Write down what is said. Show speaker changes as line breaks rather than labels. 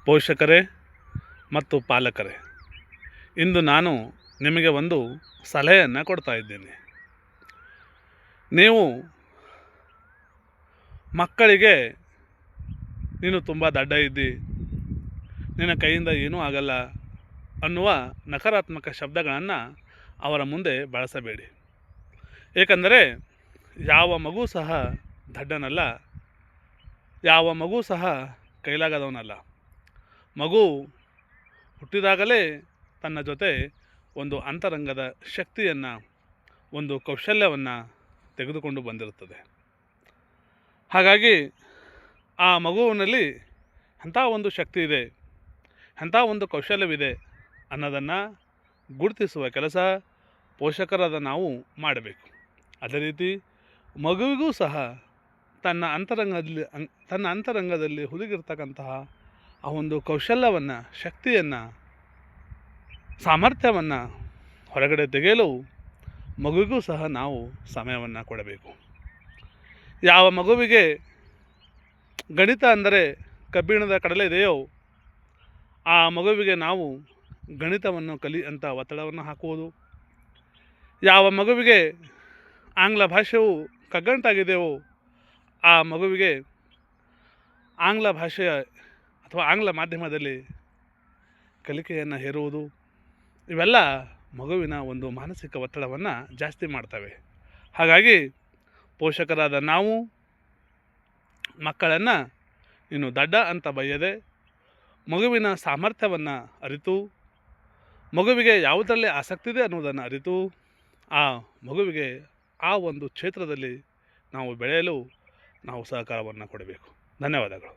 ಪೋಷಕರೇ ಮತ್ತು ಪಾಲಕರೇ, ಇಂದು ನಾನು ನಿಮಗೆ ಒಂದು ಸಲಹೆಯನ್ನು ಕೊಡ್ತಾ ಇದ್ದೇನೆ. ನೀವು ಮಕ್ಕಳಿಗೆ ನೀನು ತುಂಬ ದಡ್ಡ ಇದ್ದಿ, ನಿನ್ನ ಕೈಯಿಂದ ಏನೂ ಆಗಲ್ಲ ಅನ್ನುವ ನಕಾರಾತ್ಮಕ ಶಬ್ದಗಳನ್ನು ಅವರ ಮುಂದೆ ಬಳಸಬೇಡಿ. ಏಕೆಂದರೆ ಯಾವ ಮಗು ಸಹ ದಡ್ಡನಲ್ಲ, ಯಾವ ಮಗು ಸಹ ಕೈಲಾಗದವನಲ್ಲ. ಮಗು ಹುಟ್ಟಿದಾಗಲೇ ತನ್ನ ಜೊತೆ ಒಂದು ಅಂತರಂಗದ ಶಕ್ತಿಯನ್ನು, ಒಂದು ಕೌಶಲ್ಯವನ್ನು ತೆಗೆದುಕೊಂಡು ಬಂದಿರುತ್ತದೆ. ಹಾಗಾಗಿ ಆ ಮಗುವಿನಲ್ಲಿ ಎಂಥ ಒಂದು ಶಕ್ತಿ ಇದೆ, ಎಂಥ ಒಂದು ಕೌಶಲ್ಯವಿದೆ ಅನ್ನೋದನ್ನು ಗುರುತಿಸುವ ಕೆಲಸ ಪೋಷಕರಾದ ನಾವು ಮಾಡಬೇಕು. ಅದೇ ರೀತಿ ಮಗುವಿಗೂ ಸಹ ತನ್ನ ಅಂತರಂಗದಲ್ಲಿ ಹುದುಗಿರ್ತಕ್ಕಂತಹ ಆ ಒಂದು ಕೌಶಲ್ಯವನ್ನು, ಶಕ್ತಿಯನ್ನು, ಸಾಮರ್ಥ್ಯವನ್ನು ಹೊರಗಡೆ ತೆಗೆಯಲು ಮಗುವಿಗೂ ಸಹ ನಾವು ಸಮಯವನ್ನು ಕೊಡಬೇಕು. ಯಾವ ಮಗುವಿಗೆ ಗಣಿತ ಅಂದರೆ ಕಬ್ಬಿಣದ ಕಡಲೆ ಇದೆಯೋ ಆ ಮಗುವಿಗೆ ನಾವು ಗಣಿತವನ್ನು ಕಲಿ ಅಂತ ಒತ್ತಡವನ್ನು ಹಾಕುವುದು. ಯಾವ ಮಗುವಿಗೆ ಆಂಗ್ಲ ಭಾಷೆಯು ಕಗ್ಗಂಟಾಗಿದೆಯೋ ಆ ಮಗುವಿಗೆ ಆಂಗ್ಲ ಭಾಷೆಯ ಅಥವಾ ಆಂಗ್ಲ ಮಾಧ್ಯಮದಲ್ಲಿ ಕಲಿಕೆಯನ್ನು ಹೇರುವುದು, ಇವೆಲ್ಲ ಮಗುವಿನ ಒಂದು ಮಾನಸಿಕ ಒತ್ತಡವನ್ನು ಜಾಸ್ತಿ ಮಾಡ್ತವೆ. ಹಾಗಾಗಿ ಪೋಷಕರಾದ ನಾವು ಮಕ್ಕಳನ್ನು ನೀನು ದಡ್ಡ ಅಂತ ಬಯ್ಯದೆ, ಮಗುವಿನ ಸಾಮರ್ಥ್ಯವನ್ನು ಅರಿತು, ಮಗುವಿಗೆ ಯಾವುದರಲ್ಲಿ ಆಸಕ್ತಿ ಇದೆ ಅನ್ನೋದನ್ನು ಅರಿತು, ಆ ಮಗುವಿಗೆ ಆ ಒಂದು ಕ್ಷೇತ್ರದಲ್ಲಿ ನಾವು ಬೆಳೆಯಲು ನಾವು ಸಹಕಾರವನ್ನು ಕೊಡಬೇಕು. ಧನ್ಯವಾದಗಳು.